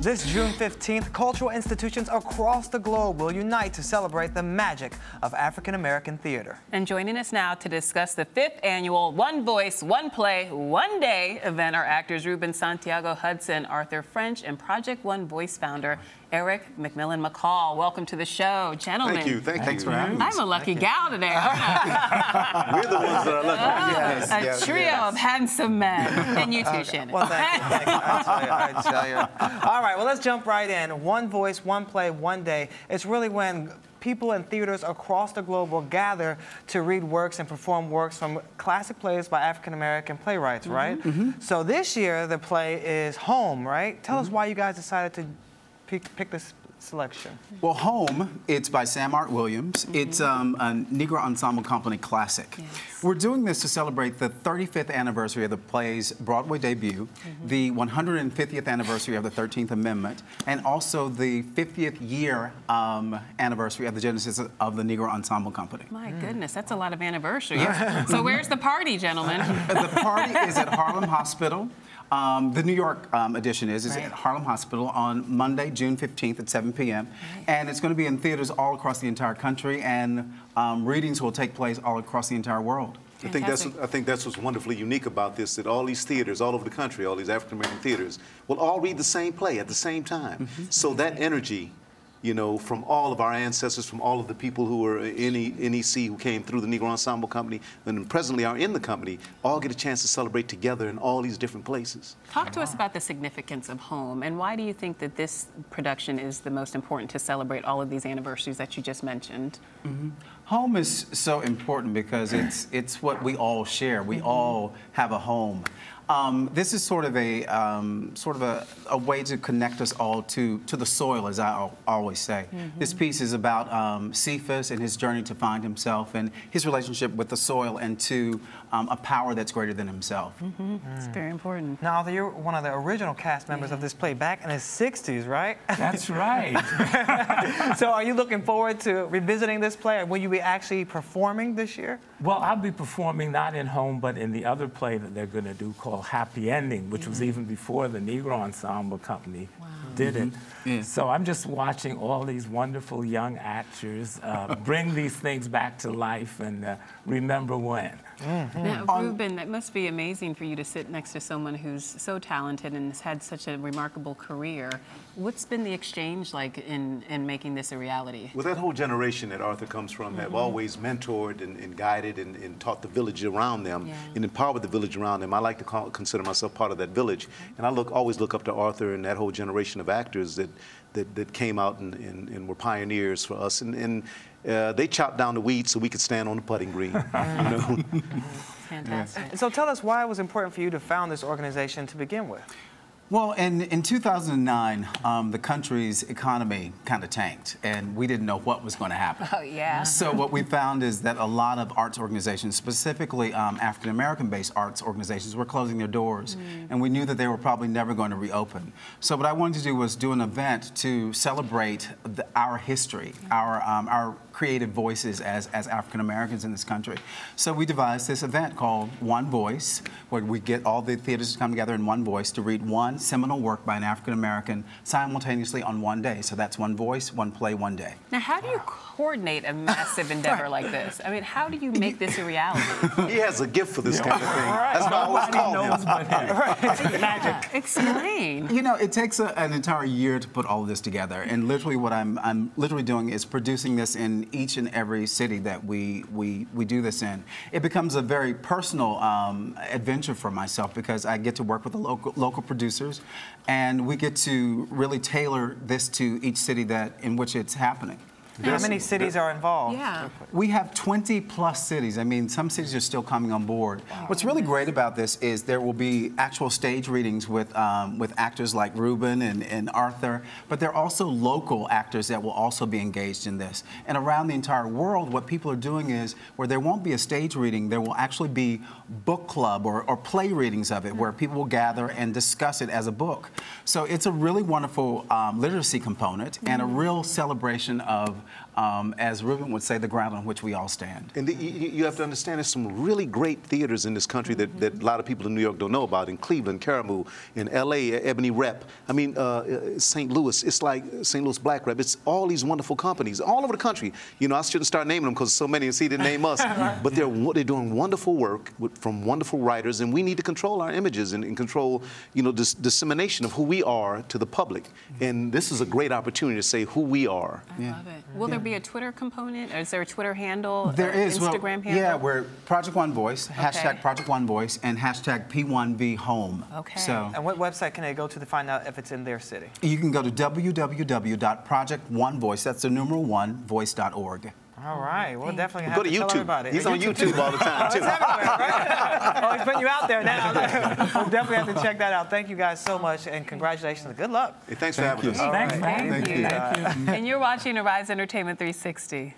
This June 15th, cultural institutions across the globe will unite to celebrate the magic of African American theater. And joining us now to discuss the 5th annual One Voice, One Play, One Day event are actors Ruben Santiago Arthur French and Project One Voice founder Erich McMillan-McCall. Welcome to the show, gentlemen. Thank you. Thanks for having us. I'm a lucky gal today, aren't I? We're the ones that are lucky. A trio of handsome men. And you too, Shannon. Well, thank you. I tell you. All right, well, let's jump right in. One Voice, One Play, One Day. It's really when people in theaters across the globe will gather to read works and perform works from classic plays by African-American playwrights, right? So this year, the play is Home, right? Tell us why you guys decided to pick this selection. Well, Home, it's by Sam Art Williams. It's a Negro Ensemble Company classic. Yes. We're doing this to celebrate the 35th anniversary of the play's Broadway debut, the 150th anniversary of the 13th Amendment, and also the 50th year anniversary of the genesis of the Negro Ensemble Company. My goodness, that's a lot of anniversaries. So where's the party, gentlemen? The party is at Harlem Hospital. The New York edition is at Harlem Hospital on Monday, June 15th at 7 p.m. And it's going to be in theaters all across the entire country, and readings will take place all across the entire world. I think that's what's wonderfully unique about this, that all these theaters all over the country, all these African-American theaters, will all read the same play at the same time. So that energy, you know, from all of our ancestors, from all of the people who were in NEC who came through the Negro Ensemble Company and presently are in the company, all get a chance to celebrate together in all these different places. Talk to us about the significance of Home, and why do you think that this production is the most important to celebrate all of these anniversaries that you just mentioned? Home is so important because it's what we all share. We all have a home. This is sort of a way to connect us all to the soil, as I always say. This piece is about Cephas and his journey to find himself and his relationship with the soil and to a power that's greater than himself. It's very important. Now, you're one of the original cast members of this play back in the 60s, right? That's right. So are you looking forward to revisiting this play? Will you be actually performing this year? Well, I'll be performing not in Home, but in the other play that they're going to do called Happy Ending, which was even before the Negro Ensemble Company did it. So I'm just watching all these wonderful young actors bring these things back to life and remember when. Now, Ruben, that must be amazing for you to sit next to someone who's so talented and has had such a remarkable career. What's been the exchange like in making this a reality? Well, that whole generation that Arthur comes from have always mentored and guided and taught the village around them and empowered the village around them. I like to consider myself part of that village. And I always look up to Arthur and that whole generation of actors that came out and were pioneers for us. And they chopped down the weeds so we could stand on the putting green. You know? Fantastic. So tell us why it was important for you to found this organization to begin with. Well, in 2009, the country's economy kind of tanked, and we didn't know what was going to happen. Oh, yeah. So what we found is that a lot of arts organizations, specifically African-American-based arts organizations, were closing their doors, and we knew that they were probably never going to reopen. So what I wanted to do was do an event to celebrate our history, our creative voices as African-Americans in this country. So we devised this event called One Voice, where we get all the theaters to come together in one voice to read one seminal work by an African-American simultaneously on one day. So that's One Voice, One Play, One Day. Now, how do you coordinate a massive endeavor like this? I mean, how do you make this a reality? He has a gift for this kind of thing. That's why I always call him. Magic. Explain. You know, it takes an entire year to put all of this together, and literally what I'm literally doing is producing this in each and every city that we do this in. It becomes a very personal adventure for myself because I get to work with the local producers, and we get to really tailor this to each city in which it's happening. How many cities are involved? Yeah. We have 20+ cities. I mean, some cities are still coming on board. What's really great about this is there will be actual stage readings with actors like Ruben and Arthur, but there are also local actors that will also be engaged in this. And around the entire world, what people are doing is, where there won't be a stage reading, there will actually be book club or play readings of it, where people will gather and discuss it as a book. So it's a really wonderful literacy component and a real celebration of as Ruben would say, the ground on which we all stand. And you have to understand there's some really great theaters in this country that a lot of people in New York don't know about. In Cleveland, Caribou, in L.A., Ebony Rep. I mean, St. Louis, it's like St. Louis Black Rep. It's all these wonderful companies all over the country. You know, I shouldn't start naming them because so many, and see, they name us. But they're doing wonderful work from wonderful writers, and we need to control our images and control, you know, this dissemination of who we are to the public. And this is a great opportunity to say who we are. I love it. Will there be a Twitter component? Or is there a Twitter handle? There is. Instagram handle? Yeah, we're Project One Voice, hashtag Project One Voice, and hashtag P1V Home. Okay. So, And what website can they go to find out if it's in their city? you can go to www.projectonevoice, that's the numeral 1, voice.org. All right, we'll definitely have Go to to tell YouTube. everybody. He's on YouTube all the time, too. It's everywhere, right? Oh, he's putting you out there now. We'll definitely have to check that out. Thank you guys so much, and congratulations. Good luck. Hey, thanks for having us. Thanks, man. Thank you. And you're watching Arise Entertainment 360.